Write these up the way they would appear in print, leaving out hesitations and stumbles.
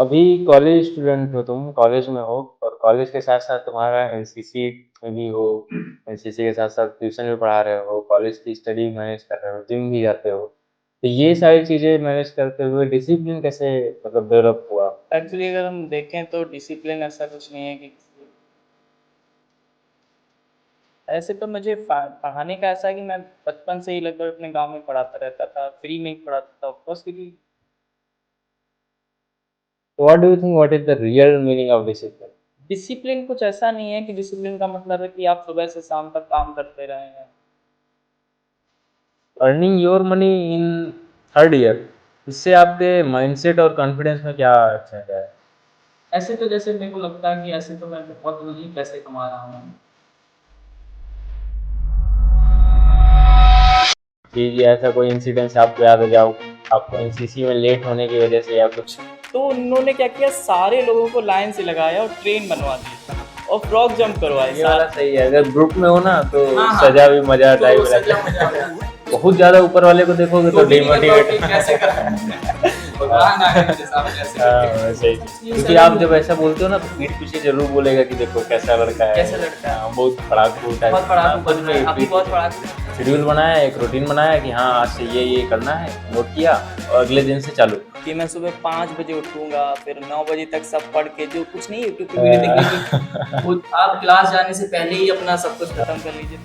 अभी college student हो, तुम कॉलेज में हो और कॉलेज के साथ साथ तुम्हारा एनसीसी में भी हो। एनसीसी के साथ साथ ट्यूशन भी पढ़ा रहे हो, कॉलेज की स्टडी मैनेज कर रहे हो, जिम भी जाते हो। तो ये सारी चीजें मैनेज करते हुए डिसिप्लिन कैसे मतलब डेवलप हुआ? एक्चुअली अगर हम देखें तो डिसिप्लिन ऐसा कुछ नहीं है कि ऐसे तो मुझे पढ़ाने का ऐसा है कि मैं बचपन से ही लगभग अपने गांव में पढ़ाता रहता था, फ्री में ही पढ़ाता था ऑफकोर्स, क्योंकि what do you think, what is the real meaning of discipline? Discipline कुछ ऐसा नहीं है कि डिसिप्लिन का मतलब है कि आप सुबह से शाम तक काम करते रहे हैं। Earning your money in third year, इससे आपके माइंडसेट और कॉन्फिडेंस में क्या चेंज है? ऐसे तो जैसे मेरे को लगता है कि ऐसे तो मैं बहुत ही पैसे कमा रहा हूँ। कि ऐसा कोई इंसिडेंस आपको याद हो जाओ, आपको एनसीसी में लेट होने की वजह से या कुछ? तो उन्होंने क्या किया, सारे लोगों को लाइन से लगाया और ट्रेन बनवा दी और फ्रॉक जंप करवाए ये वाला साथ। सही है, अगर ग्रुप में हो ना तो हाँ हाँ, सजा भी मजा टाइप तो रहता सजा मजा आ है। जाता है। बहुत ज्यादा ऊपर वाले को देखोगे तो तो भी नहीं कर पाओगे, डिमोटिवेट। कैसे कर भगवान आ गए मेरे सामने ऐसे हाँ करके। सही, ये क्योंकि सजा आप जब ऐसा बोलते हो ना तो पीठ पीछे जरूर बोलेगा कि देखो कैसा लड़का है। कैसा लड़का है, बहुत पढ़ाकू टाइप। बहुत पढ़ाकू खुद बन रहा है, में अभी बहुत पढ़ाकू। शेड्यूल बनाया, एक रूटीन बनाया कि हाँ आज से ये करना है, नोट किया और अगले दिन से चालू। कि मैं सुबह 5 बजे उठूँगा, फिर 9 बजे तक सब पढ़ के जो कुछ नहीं यूट्यूब पे वीडियो देख लीजिए, वो आप क्लास जाने से पहले ही अपना सब कुछ खत्म कर लीजिए।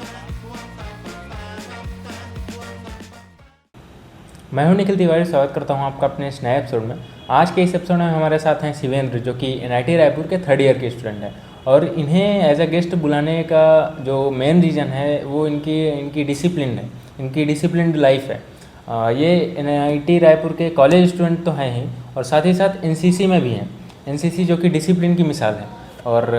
मैं हूं निखिल तिवारी, स्वागत करता हूं आपका अपने इस नए एपिसोड में। आज के इस एपिसोड में हमारे साथ हैं शिवेंद्र, जो कि एनआईटी रायपुर के थर्ड ईयर के स्टूडेंट हैं। और इन्हें एज अ गेस्ट बुलाने का जो मेन रीज़न है वो इनकी इनकी डिसिप्लिन है, इनकी डिसिप्लिन्ड लाइफ है। ये एनआईटी रायपुर के कॉलेज स्टूडेंट तो हैं ही, और साथ ही साथ एनसीसी में भी हैं। एनसीसी जो कि डिसिप्लिन की मिसाल है, और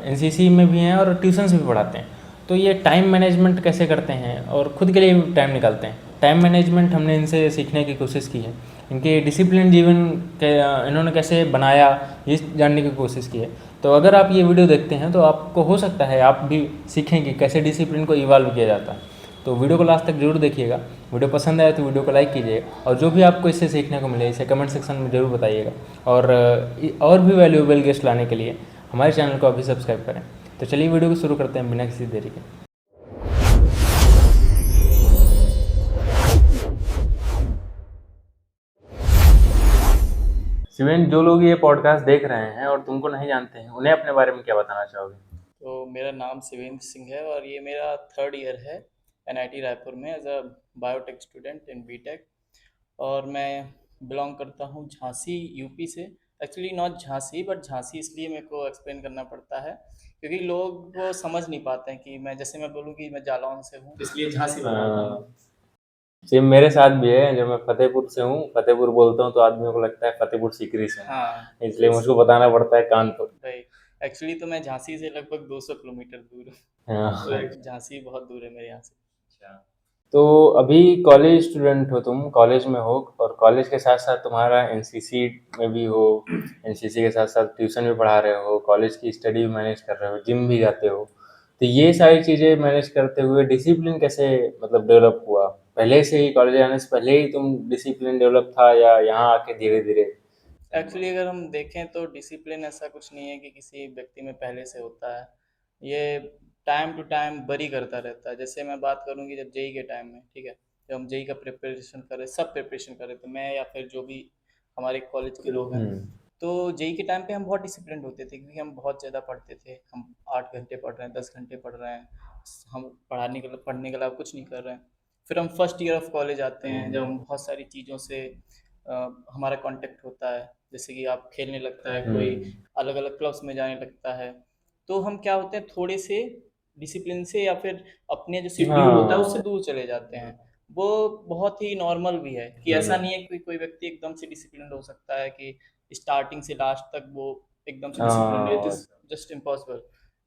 एनसीसी में भी हैं और ट्यूशन से भी पढ़ाते हैं। तो ये टाइम मैनेजमेंट कैसे करते हैं और ख़ुद के लिए भी टाइम निकालते हैं। टाइम मैनेजमेंट हमने इनसे सीखने की कोशिश की है। इनके डिसिप्लिन जीवन के इन्होंने कैसे बनाया, ये जानने की कोशिश की है। तो अगर आप ये वीडियो देखते हैं तो आपको हो सकता है आप भी सीखें कि कैसे डिसिप्लिन को इवॉल्व किया जाता है। तो वीडियो को लास्ट तक जरूर देखिएगा। वीडियो पसंद आए तो वीडियो को लाइक कीजिएगा, और जो भी आपको इससे सीखने को मिले इसे कमेंट सेक्शन में ज़रूर बताइएगा। और भी वैल्यूएबल गेस्ट लाने के लिए हमारे चैनल को अभी सब्सक्राइब करें। तो चलिए वीडियो को शुरू करते हैं बिना किसी देरी के। शिवेंद्र, जो लोग ये पॉडकास्ट देख रहे हैं और तुमको नहीं जानते हैं, उन्हें अपने बारे में क्या बताना चाहोगे? तो मेरा नाम शिवेंद्र सिंह है और ये मेरा थर्ड ईयर है एनआईटी रायपुर में as a biotech student in BTech. और मैं बिलोंग करता हूँ झांसी यूपी से। Actually not Jhansi, but Jhansi इसलिए मेरे को एक्सप्लेन करना पड़ता है क्योंकि लोग वो समझ नहीं पाते हैं कि मैं, जैसे मैं बोलूँ कि मैं जालौन से हूँ, इसलिए झांसी बताता हूँ। सेम मेरे साथ भी है, जब मैं फतेहपुर से हूँ, फतेहपुर बोलता हूँ तो आदमियों को लगता है फतेहपुर सीकरी से हाँ, हूँ, इसलिए मुझको बताना पड़ता है कानपुर। भाई एक्चुअली तो मैं झांसी से लगभग 200 किलोमीटर दूर हूँ। हाँ। तो झांसी बहुत दूर है मेरे यहाँ से। अच्छा। तो अभी कॉलेज स्टूडेंट हो, तुम कॉलेज में हो और कॉलेज के साथ साथ तुम्हारा एनसीसी में भी हो। एनसीसी के साथ साथ ट्यूशन भी पढ़ा रहे हो, कॉलेज की स्टडी भी मैनेज कर रहे हो, जिम भी जाते हो। तो ये सारी चीज़ें मैनेज करते हुए डिसिप्लिन कैसे मतलब डेवलप हुआ? पहले से ही कॉलेज आने से पहले ही तुम डिसिप्लिन डेवलप था या यहाँ आके धीरे धीरे? एक्चुअली अगर हम देखें तो डिसिप्लिन ऐसा कुछ नहीं है कि किसी व्यक्ति में पहले से होता है। ये टाइम टू टाइम वरी करता रहता है। जैसे मैं बात करूँ कि जब जेई के टाइम में, ठीक है, जब हम जेई का प्रिपरेशन कर रहे, सब प्रिपरेशन कर रहे थे, मैं या फिर जो भी हमारे कॉलेज के लोग हैं, तो जेई के टाइम पे हम बहुत डिसिप्लिन होते थे क्योंकि हम बहुत ज़्यादा पढ़ते थे। हम 8 घंटे पढ़ रहे हैं, 10 घंटे पढ़ रहे हैं, हम पढ़ने के अलावा कुछ नहीं कर रहे हैं। फिर हम फर्स्ट ईयर ऑफ कॉलेज आते हैं, जब हम बहुत सारी चीज़ों से हमारा कांटेक्ट होता है, जैसे कि आप खेलने लगता है कोई, अलग अलग क्लब्स में जाने लगता है, तो हम क्या होते हैं, थोड़े से डिसिप्लिन से या फिर अपने जो शेड्यूल होता है उससे हाँ। दूर चले जाते हैं। वो बहुत ही नॉर्मल भी है कि ऐसा नहीं है कि कोई व्यक्ति एकदम से डिसिप्लिन हो सकता है कि स्टार्टिंग से लास्ट तक वो एकदम से डिसिप्लिन, इट हाँ। Is just impossible.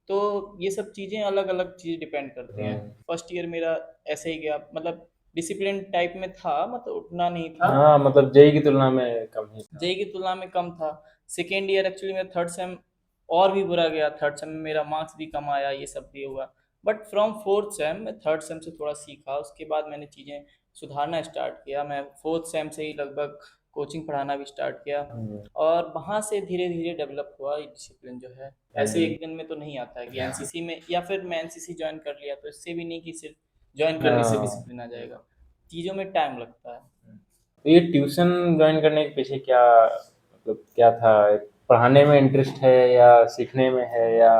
तो ये सब चीज़ें अलग अलग चीज़ डिपेंड करती हैं। फर्स्ट ईयर मेरा ऐसे ही गया, मतलब डिसिप्लिन टाइप में था, मतलब उतना नहीं था, हाँ मतलब जेई की तुलना में कम ही था। जेई की तुलना में कम था। सेकेंड ईयर एक्चुअली मेरा थर्ड सेम और भी बुरा गया, थर्ड सेम में मेरा मार्क्स भी कम आया, ये सब भी हुआ। बट फ्रॉम फोर्थ सेम, मैं थर्ड सेम से थोड़ा सीखा, उसके बाद मैंने चीज़ें सुधारना स्टार्ट किया। मैं फोर्थ सेम से ही लगभग कोचिंग पढ़ाना भी स्टार्ट किया, हम्म, और वहाँ से धीरे धीरे डेवलप हुआ ये डिसिप्लिन जो है। ऐसे एक दिन में तो नहीं आता है कि एनसीसी में, या फिर मैं एनसीसी ज्वाइन कर लिया तो इससे भी नहीं कि सिर्फ ज्वाइन करने से हाँ। डिसिप्लिन आ जाएगा। चीज़ों में टाइम लगता है। तो ये ट्यूशन ज्वाइन करने के पीछे क्या मतलब क्या था? पढ़ाने में इंटरेस्ट है या सीखने में है या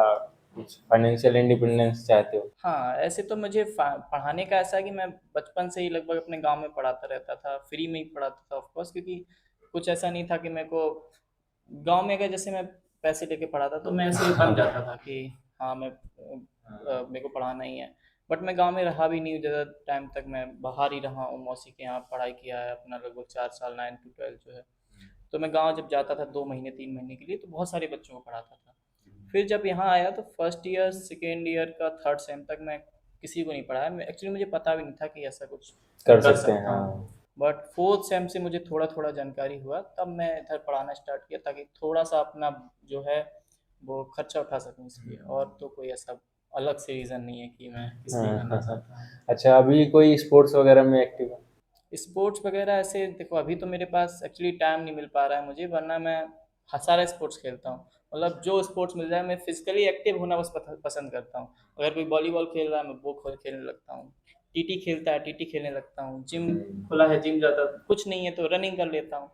कुछ फाइनेंशियल इंडिपेंडेंस चाहते हो? हाँ, ऐसे तो मुझे पढ़ाने का ऐसा है कि मैं बचपन से ही लगभग अपने गांव में पढ़ाता रहता था, फ्री में ही पढ़ाता था ऑफ कोर्स, क्योंकि कुछ ऐसा नहीं था कि मेरे को गांव में अगर जैसे मैं पैसे लेके पढ़ाता तो मैं ऐसे बन जाता था कि हाँ मैं मेरे को पढ़ाना ही है। बट मैं गांव में रहा भी नहीं ज़्यादा टाइम तक, मैं बाहर ही रहा हूँ, मौसी के यहाँ पढ़ाई किया है अपना लगभग 4 साल, 9 to 12 जो है। तो मैं गांव जब जाता था 2 महीने 3 महीने के लिए तो बहुत सारे बच्चों को पढ़ाता था। फिर जब यहाँ आया तो फर्स्ट ईयर सेकेंड ईयर का थर्ड सेम तक मैं किसी को नहीं पढ़ाया। मैं एक्चुअली मुझे पता भी नहीं था कि ऐसा कुछ कर कर सकते हैं, सकता हूँ। हाँ। बट फोर्थ सेम से मुझे थोड़ा थोड़ा जानकारी हुआ, तब मैं इधर पढ़ाना स्टार्ट किया ताकि थोड़ा सा अपना जो है वो खर्चा उठा सकूँ इसलिए, और तो कोई ऐसा अलग से रीज़न नहीं है कि मैं इसलिए हाँ, करना हाँ, हाँ। चाहता हूँ। अच्छा, अभी कोई स्पोर्ट्स वगैरह में एक्टिव है? स्पोर्ट्स वगैरह ऐसे देखो अभी तो मेरे पास एक्चुअली टाइम नहीं मिल पा रहा है मुझे, वरना मैं सारे स्पोर्ट्स खेलता हूँ। मतलब जो स्पोर्ट्स मिल जाए, मैं फिजिकली एक्टिव होना बस पसंद करता हूँ। अगर कोई वॉलीबॉल खेल रहा है मैं वो खेलने लगता हूँ, टीटी खेलता है टीटी खेलने लगता हूँ, जिम खुला है जिम जाता हूँ, कुछ नहीं है तो रनिंग कर लेता हूँ।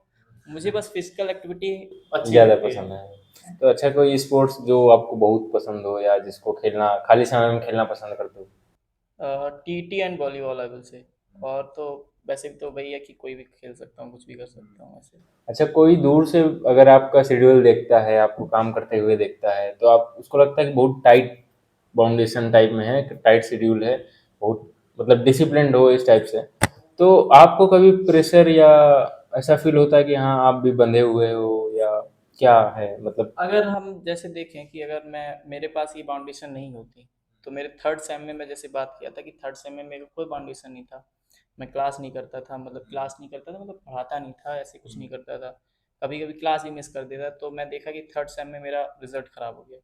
मुझे बस फिजिकल एक्टिविटी अच्छी ज़्यादा लगती है। पसंद है। तो अच्छा, कोई स्पोर्ट्स जो आपको बहुत पसंद हो या जिसको खेलना खाली समय में खेलना पसंद करते हो? TT and volleyball I will say. और तो वैसे भी तो वही है कि कोई भी खेल सकता हूँ, कुछ भी कर सकता हूँ ऐसे। अच्छा, कोई दूर से अगर आपका शेड्यूल देखता है, आपको काम करते हुए देखता है, तो आप उसको लगता है कि बहुत टाइट बाउंडेशन टाइप में है, टाइट शेड्यूल है, बहुत मतलब डिसिप्लिन्ड हो इस टाइप से। तो आपको कभी प्रेशर या ऐसा फील होता है कि हाँ, आप भी बंधे हुए हो या क्या है मतलब? अगर हम जैसे देखें कि अगर मैं मेरे पास ये बाउंडेशन नहीं होती तो मेरे थर्ड सेम में, मैं जैसे बात किया था कि थर्ड सेम में मेरे को कोई बाउंडेशन नहीं था। मैं क्लास नहीं करता था, मतलब क्लास नहीं करता था मतलब पढ़ाता नहीं था, ऐसे कुछ नहीं करता था। कभी कभी क्लास भी मिस कर देता, तो मैं देखा कि थर्ड सेम में मेरा रिजल्ट खराब हो गया।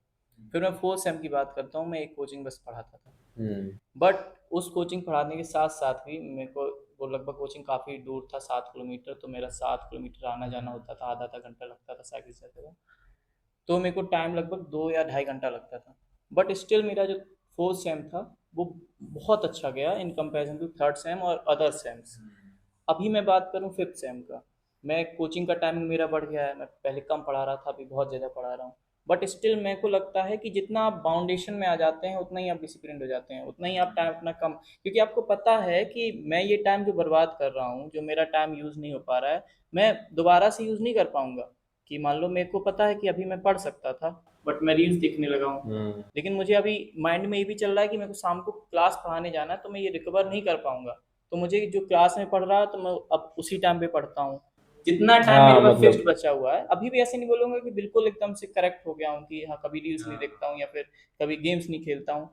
फिर मैं फोर्थ सेम की बात करता हूँ, मैं एक कोचिंग बस पढ़ाता था। हुँ, बट उस कोचिंग पढ़ाने के साथ साथ भी मेरे को, वो लगभग कोचिंग काफ़ी दूर था, 7 किलोमीटर, तो मेरा 7 किलोमीटर आना जाना होता था, आधा आधा घंटा लगता था साइकिल से जाते हुए। तो मेरे को टाइम लगभग 2 या ढाई घंटा लगता था। बट स्टिल मेरा जो फोर्थ सेम था वो बहुत अच्छा गया in comparison to third sem और अदर सेम्स। अभी मैं बात करूँ फिफ्थ सेम का, मैं कोचिंग का टाइमिंग मेरा बढ़ गया है, मैं पहले कम पढ़ा रहा था अभी बहुत ज़्यादा पढ़ा रहा हूँ। बट स्टिल मेरे को लगता है कि जितना आप बाउंडेशन में आ जाते हैं उतना ही आप डिसिप्लिन हो जाते हैं, उतना ही आप टाइम अपना कम, क्योंकि आपको पता है कि मैं ये टाइम जो बर्बाद कर रहा हूँ, जो मेरा टाइम यूज़ नहीं हो पा रहा है, मैं दोबारा से यूज़ नहीं कर पाऊंगा। कि मान लो मेरे को पता है कि अभी मैं पढ़ सकता था बट मैं रील्स देखने लगा हूँ, हुँ। लेकिन मुझे अभी माइंड में ये भी चल रहा है कि मेरे को शाम को क्लास पढ़ाने जाना है, तो मैं ये रिकवर नहीं कर पाऊंगा। तो मुझे जो क्लास में पढ़ रहा है तो मैं अब उसी टाइम पे पढ़ता हूँ, जितना टाइम हाँ, मेरे पास फिक्स्ड मतलब बचा हुआ है। अभी भी ऐसे नहीं बोलूंगा कि बिल्कुल एकदम से करेक्ट हो गया हूँ कि हाँ कभी रील्स नहीं देखता हूँ या फिर कभी गेम्स नहीं खेलता हूँ,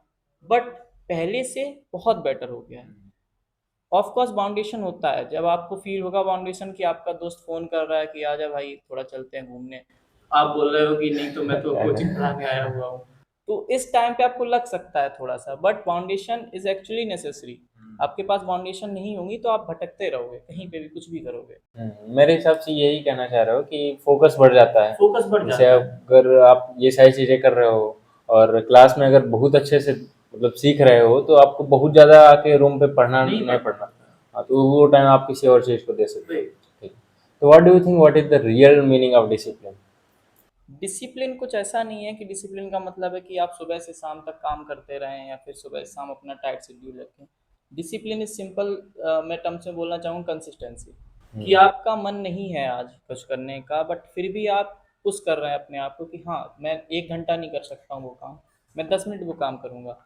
बट पहले से बहुत बेटर हो गया है। ऑफ कोर्स बाउंडेशन होता है, जब आपको फील होगा बाउंडेशन कि आपका दोस्त फोन कर रहा है कि आजा भाई थोड़ा चलते हैं घूमने, आप बोल रहे हो कि नहीं तो मैं तो कोचिंग पढ़ाने आया हुआ हूँ, तो इस टाइम पे आपको लग सकता है थोड़ा सा, but boundation is actually necessary. आपके पास बाउंडेशन नहीं होंगी तो आप भटकते रहोगे, कहीं पे भी कुछ भी करोगे। मेरे हिसाब से यही कहना चाह रहे हो कि फ़ोकस बढ़ जाता है। फोकस बढ़ जैसे जाता है। अगर आप ये सारी चीज़ें कर रहे हो और क्लास में अगर बहुत अच्छे से मतलब सीख रहे हो, तो आपको बहुत ज़्यादा आके रूम पे पढ़ना नहीं नहीं पढ़ना पड़ना। पड़ता। हाँ, तो वो टाइम आप किसी और चीज़ को दे सकते हो। राइट। ठीक। तो what do you think what is the real meaning of discipline? Discipline कुछ ऐसा नहीं है कि डिसिप्लिन का मतलब है कि आप सुबह से शाम तक काम करते रहें या फिर सुबह से शाम अपना टाइट शेड्यूल रखें। डिसिप्लिन इज सिंपल, मैं टर्म्स में बोलना चाहूँ कंसिस्टेंसी, कि हुँ। आपका मन नहीं है आज कुछ करने का बट फिर भी आप पुश कर रहे हैं अपने आप को कि हाँ मैं 1 घंटा नहीं कर सकता हूँ वो काम, मैं 10 मिनट वो काम करूँगा।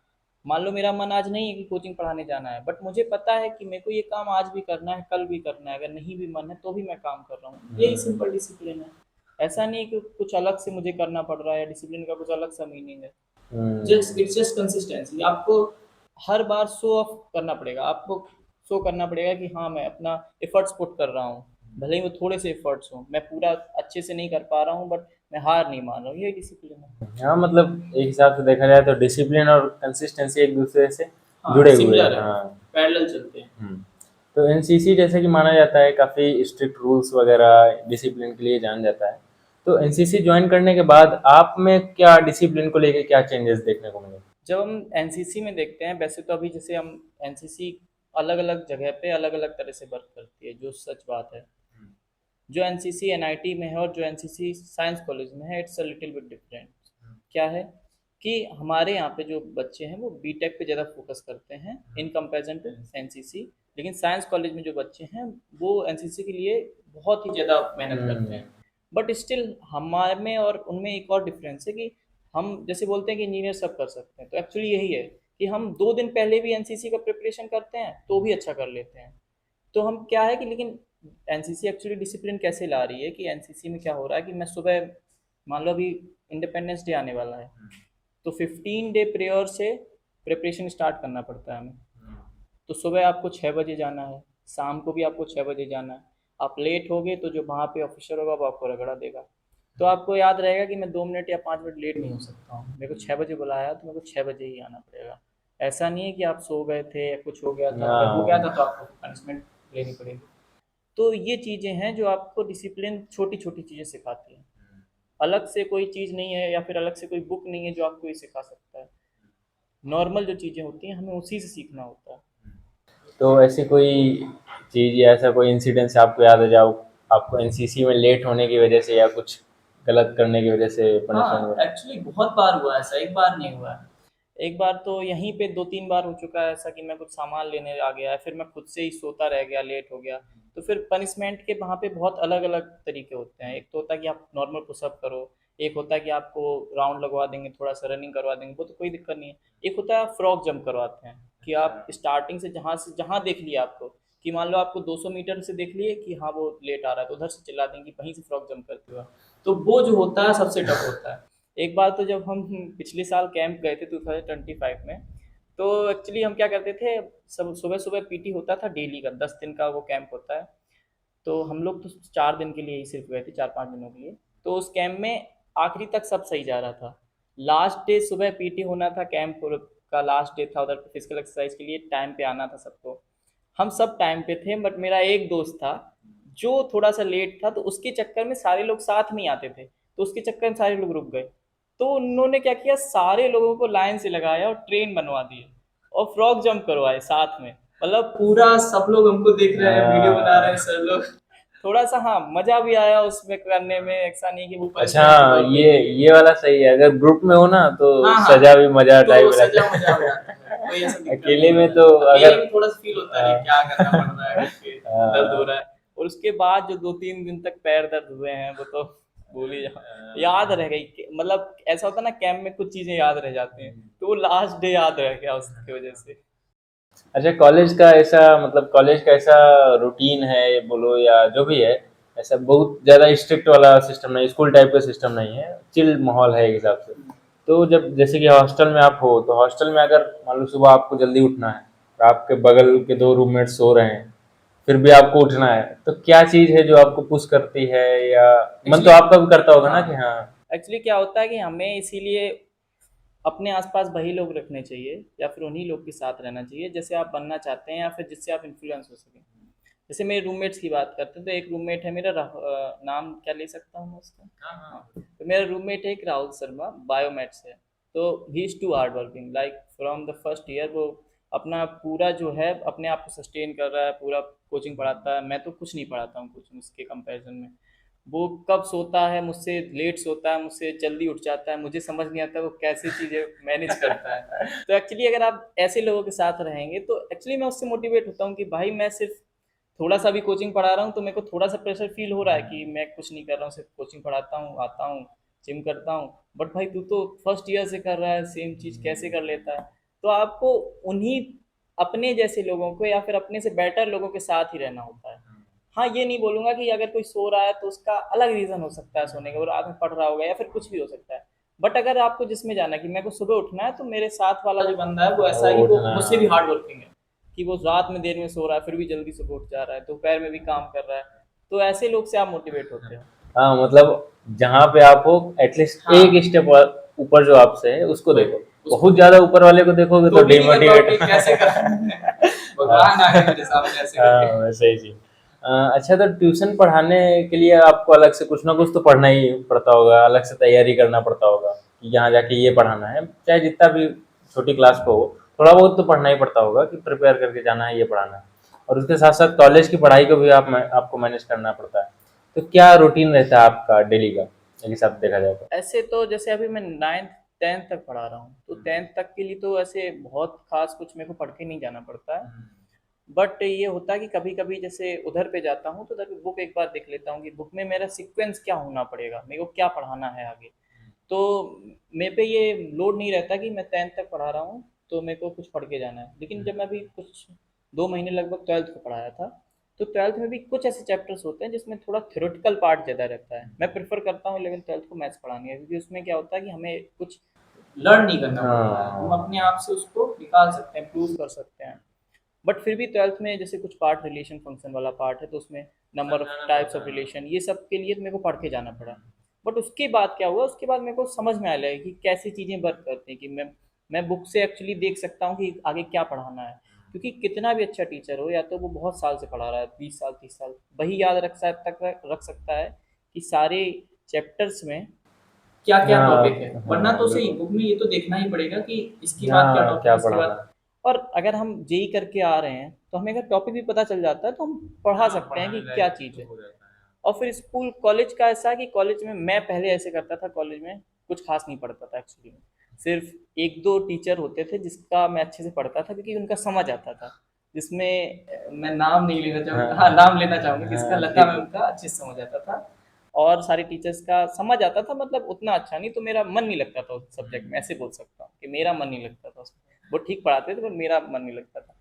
मान लो मेरा मन आज नहीं है कि कोचिंग पढ़ाने जाना है, बट मुझे पता है कि मेरे को ये काम आज भी करना है, कल भी करना है, अगर नहीं भी मन है तो भी मैं काम कर रहा हूँ, यही सिंपल डिसिप्लिन है। ऐसा नहीं कि कुछ अलग से मुझे करना पड़ रहा है या डिसिप्लिन का कुछ अलग सा मीनिंग है। हुँ। Just it's just consistency. आपको हर बार शो ऑफ करना पड़ेगा, आपको शो करना पड़ेगा कि हाँ मैं अपना एफर्ट्स पुट कर रहा हूँ, भले ही वो थोड़े से एफर्ट्स हों, मैं पूरा अच्छे से नहीं कर पा रहा हूँ बट मैं हार नहीं मान रहा हूँ, ये डिसिप्लिन है। हाँ, मतलब एक हिसाब से देखा जाए तो डिसिप्लिन और कंसिस्टेंसी एक दूसरे से हाँ जुड़े हुए हैं। सिमिलर है, हाँ। पैरेलल चलते हैं। हुँ। तो एनसीसी जैसे कि माना जाता है काफ़ी स्ट्रिक्ट रूल्स वगैरह डिसिप्लिन के लिए जाना जाता है, तो एनसीसी ज्वाइन करने के बाद आप में क्या डिसिप्लिन को लेके क्या चेंजेस देखने को मिले? जब हम एनसीसी में देखते हैं, वैसे तो अभी जैसे हम एनसीसी अलग अलग जगह पे अलग अलग तरह से वर्क करती है, जो सच बात है। जो एनसीसी एनआईटी में है और जो एनसीसी साइंस कॉलेज में है, it's a little bit different. क्या है कि हमारे यहाँ पे जो बच्चे हैं वो बीटेक पे ज़्यादा फोकस करते हैं इन कंपैरिजन टू एनसीसी, लेकिन साइंस कॉलेज में जो बच्चे हैं वो एनसीसी के लिए बहुत ही ज़्यादा मेहनत करते हैं। बट स्टिल हमारे में और उनमें एक और डिफरेंस है कि हम जैसे बोलते हैं कि इंजीनियर सब कर सकते हैं, तो एक्चुअली यही है कि हम 2 दिन पहले भी एनसीसी का प्रिपरेशन करते हैं तो भी अच्छा कर लेते हैं। तो हम क्या है कि लेकिन एनसीसी एक्चुअली डिसिप्लिन कैसे ला रही है कि एनसीसी में क्या हो रहा है कि मैं सुबह, मान लो अभी इंडिपेंडेंस डे आने वाला है, तो 15 डे प्रेयर से प्रिपरेशन स्टार्ट करना पड़ता है हमें। तो सुबह आपको 6 बजे जाना है, शाम को भी आपको 6 बजे जाना है। आप लेट हो गए तो जो वहाँ पे ऑफिसर होगा वो आपको रगड़ा देगा। तो आपको याद रहेगा कि मैं 2 मिनट या 5 मिनट लेट नहीं हो सकता हूँ, मेरे को 6 बजे बुलाया तो मेरे को 6 बजे ही आना पड़ेगा। ऐसा नहीं है कि आप सो गए थे या कुछ हो गया था, अगर हो गया था तो आपको पनिशमेंट लेनी पड़ेगी। तो ये चीज़ें हैं जो आपको डिसिप्लिन छोटी छोटी चीज़ें सिखाती हैं। अलग से कोई चीज़ नहीं है या फिर अलग से कोई बुक नहीं है जो आपको ये सिखा सकता है। नॉर्मल जो चीज़ें होती हैं हमें उसी से सीखना होता है। तो ऐसी कोई चीज़ या ऐसा कोई इंसिडेंस आपको याद आ जाओ, आपको एनसीसी में लेट होने की वजह से या कुछ गलत करने की वजह से पनिशमेंट हाँ, मिला? एक्चुअली बहुत बार हुआ है ऐसा, एक बार नहीं हुआ है। एक बार तो यहीं पे 2-3 बार हो चुका है ऐसा कि मैं कुछ सामान लेने आ गया, फिर मैं खुद से ही सोता रह गया, लेट हो गया। तो फिर पनिशमेंट के वहाँ पे बहुत अलग-अलग तरीके होते हैं। एक तो होता है कि आप नॉर्मल पुशअप करो, एक होता है कि आपको राउंड लगवा देंगे, थोड़ा-सा रनिंग करवा देंगे, वो तो कोई दिक्कत नहीं है। एक होता है आप फ्रॉग जंप करवाते हैं कि आप स्टार्टिंग से जहाँ देख लिया आपको, कि मान लो आपको 200 मीटर से देख लिए कि हाँ, वो लेट आ रहा है, तो उधर से चिल्ला देंगे कि वहीं से फ्रॉग जंप करते हुए। तो वो जो होता है सबसे टफ होता है। एक बार तो जब हम पिछले साल कैंप गए थे 2025 में, तो एक्चुअली हम क्या करते थे, सब सुबह सुबह पीटी होता था डेली का, 10 दिन का वो कैंप होता है। तो हम लोग तो 4 दिन के लिए ही सिर्फ गए थे, 4-5 दिनों के लिए। तो उस कैंप में आखिरी तक सब सही जा रहा था। लास्ट डे सुबह पीटी होना था, कैंप का लास्ट डे था, उधर फिजिकल एक्सरसाइज के लिए टाइम पे आना था सबको। हम सब टाइम पे थे, बट मेरा एक दोस्त था जो थोड़ा सा लेट था, तो उसके चक्कर में सारे लोग साथ नहीं आते थे, तो उसके चक्कर में सारे लोग रुक गए। तो उन्होंने क्या किया, सारे लोगों को लाइन से लगाया और ट्रेन बनवा दिए और फ्रॉक जंप करवाए साथ में। मतलब पूरा सब लोग हमको देख रहे हैं, वीडियो बना रहे हैं सर लोग। थोड़ा सा हाँ मजा भी आया उसमें करने में, ऐसा नहीं कि वो अच्छा, punishment के तौर पे ये वाला सही है, अगर ग्रुप में हो ना तो हाँ हाँ, सजा भी मजा तो टाइप सजा रहता मजा है। हो जाता है, कोई ऐसा दिक्कत अकेले नहीं में होता तो है। अकेले अगर में थोड़ा सा फील होता है कि क्या करना पड़ रहा है, करके दर्द हो रहा है। और उसके बाद जो 2-3 दिन तक पैर दर्द हुए हैं वो तो भूल ही जाओ, याद रह गई। मतलब ऐसा होता है ना, कैंप में कुछ चीजें याद रह जाती हैं, तो वो लास्ट डे याद रह गया उसकी वजह से। अच्छा, कॉलेज का ऐसा मतलब कॉलेज का ऐसा रूटीन है ये बोलो या जो भी है, ऐसा बहुत ज़्यादा स्ट्रिक्ट वाला सिस्टम नहीं, स्कूल टाइप का सिस्टम नहीं है, चिल माहौल है एक हिसाब से। तो जब जैसे कि हॉस्टल में आप हो, तो हॉस्टल में अगर मान लो सुबह आपको जल्दी उठना है और आपके बगल के 2 रूममेट सो रहे हैं, फिर भी आपको उठना है, तो क्या चीज़ है जो आपको पुश करती है, या मन तो एक्चुअली आपका भी करता होगा ना कि हाँ, हाँ। एक्चुअली क्या होता है कि हमें इसीलिए अपने आसपास वही लोग रखने चाहिए या फिर उन्हीं लोग के साथ रहना चाहिए जैसे आप बनना चाहते हैं या फिर जिससे आप इन्फ्लुएंस हो सकें। जैसे मेरे रूममेट्स की बात करते हैं तो एक रूममेट है मेरा नाम क्या ले सकता हूँ मैं उसका? हाँ, तो मेरा रूममेट है एक राहुल शर्मा, बायोमेट से। तो he is too hard working, like from the first year वो अपना पूरा जो है अपने आप को सस्टेन कर रहा है, पूरा कोचिंग पढ़ाता है। मैं तो कुछ नहीं पढ़ाता हूँ कुछ उसके कंपैरिजन में। वो कब सोता है, मुझसे लेट सोता है, मुझसे जल्दी उठ जाता है, मुझे समझ नहीं आता वो कैसे चीज़ें मैनेज करता है। तो एक्चुअली अगर आप ऐसे लोगों के साथ रहेंगे तो एक्चुअली मैं उससे मोटिवेट होता हूँ कि भाई मैं सिर्फ थोड़ा सा भी कोचिंग पढ़ा रहा हूँ तो मेरे को थोड़ा सा प्रेशर फील हो रहा है कि मैं कुछ नहीं कर रहा हूँ, सिर्फ कोचिंग पढ़ाता हूँ, आता हूँ, जिम करता हूँ। बट भाई तू तो फर्स्ट ईयर से कर रहा है, सेम चीज़ कैसे कर लेता है? तो आपको उन्हीं अपने जैसे लोगों को या फिर अपने से बेटर लोगों के साथ ही रहना होता है। हाँ, ये नहीं बोलूँगा कि अगर कोई सो रहा है तो उसका अलग रीज़न हो सकता है सोने का, वो रात में पढ़ रहा होगा या फिर कुछ भी हो सकता है। बट अगर आपको जिसमें जाना है कि मेरे को सुबह उठना है, तो मेरे साथ वाला जो बंदा है वो ऐसा है कि वो उठना, मुझसे भी हार्ड वर्किंग है, कि वो रात में देर में सो रहा है फिर भी जल्दी सुबह उठ जा रहा है, दोपहर में भी काम कर रहा है। तो ऐसे लोग से आप मोटिवेट होते हो। हाँ, मतलब जहाँ पे आप हो एटलीस्ट हाँ, एक स्टेप ऊपर जो आपसे है उसको वही देखो, उसको बहुत ज्यादा ऊपर वाले को देखोगे तो तो भी नहीं कर पाओगे डिमोटिवेट। कैसे कर भगवान आ गए मेरे सामने ऐसे करके। हाँ वैसे ही जी। अच्छा, तो ट्यूशन पढ़ाने के लिए आपको अलग से कुछ ना कुछ तो पढ़ना ही पड़ता होगा, अलग से तैयारी करना पड़ता होगा कि यहाँ जाके ये पढ़ाना है, चाहे जितना भी छोटी क्लास को हो, थोड़ा बहुत तो पढ़ना ही पड़ता होगा कि प्रिपेयर करके जाना है, ये पढ़ाना है। और उसके साथ साथ कॉलेज की पढ़ाई को भी आपको मैनेज करना पड़ता है। तो क्या रूटीन रहता है आपका डेली का, एक हिसाब से देखा जाए तो? ऐसे तो जैसे अभी मैं 9th 10th तक पढ़ा रहा हूँ, तो 10th तक के लिए तो ऐसे बहुत खास कुछ मेरे को पढ़ के नहीं जाना पड़ता है। बट ये होता है कि कभी कभी जैसे उधर पे जाता हूँ तो उधर पे बुक एक बार देख लेता हूँ कि बुक में मेरा सीक्वेंस क्या होना पड़ेगा, मेरे को क्या पढ़ाना है आगे। तो मेरे पे ये लोड नहीं रहता कि मैं 10th तक पढ़ा रहा हूँ तो मेरे को कुछ पढ़ के जाना है। लेकिन जब मैं अभी कुछ 2 महीने लगभग 12th को पढ़ाया था, तो 12th में भी कुछ ऐसे चैप्टर्स होते हैं जिसमें थोड़ा थ्योरेटिकल पार्ट ज़्यादा रहता है। मैं प्रेफर करता हूँ 11th 12th को मैथ्स पढ़ानी है, क्योंकि उसमें क्या होता है कि हमें कुछ लर्न नहीं करना पड़ता है, हम अपने आप से उसको निकाल सकते हैं, प्रूव कर सकते हैं। बट फिर भी 12th में जैसे कुछ पार्ट रिलेशन फंक्शन वाला पार्ट है, तो उसमें number of types of relation, ये सब के लिए तो मेरे को पढ़ के जाना पड़ा। बट उसके बाद क्या हुआ, उसके बाद मेरे को समझ में आ गया कि कैसी चीज़ें वर्क करती हैं, कि मैं बुक से एक्चुअली देख सकता हूँ कि आगे क्या पढ़ाना है। क्योंकि कितना भी अच्छा टीचर हो, या तो वो बहुत साल से पढ़ा रहा है, 20 साल 30 साल, वही याद रख सकता है कि सारे चैप्टर्स में क्या क्या हाँ टॉपिक है। वरना तो हाँ सही बिल्कुल। बुक में ये तो देखना ही पड़ेगा कि इसके बाद क्या हाँ टॉपिक, क्या इसके पढ़ाना बाद। और अगर हम जेई करके आ रहे हैं तो हमें अगर टॉपिक भी पता चल जाता है तो हम पढ़ा सकते हैं कि क्या चीज़ है। और फिर स्कूल कॉलेज का ऐसा है कि कॉलेज में मैं पहले ऐसे करता था, कॉलेज में कुछ खास नहीं पढ़ता था एक्चुअली में। सिर्फ एक दो टीचर होते थे जिसका मैं अच्छे से पढ़ता था, क्योंकि उनका समझ आता था। जिसमें मैं नाम नहीं लेना चाहूँगा, हाँ नाम लेना चाहूँगा, जिसका लता ठीक मैम है। का अच्छे से समझ आता था। और सारे टीचर्स का समझ आता था, मतलब उतना अच्छा नहीं, तो मेरा मन नहीं लगता था उस सब्जेक्ट में, ऐसे बोल सकता हूँ कि मेरा मन नहीं लगता था उसमें। वो ठीक पढ़ाते थे पर मेरा मन नहीं लगता था।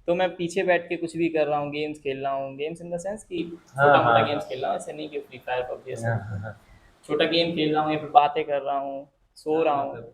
तो मैं पीछे बैठ के कुछ भी कर रहा हूँ, गेम्स खेल रहा हूँ, गेम्स इन द सेंस कि हाँ छोटा मोटा हाँ गेम्स खेल रहा हूँ, ऐसे नहीं कि फ्री फायर पबजी ये हाँ सब। हाँ हाँ। छोटा गेम खेल रहा हूँ या फिर बातें कर रहा हूँ, सो रहा हूँ।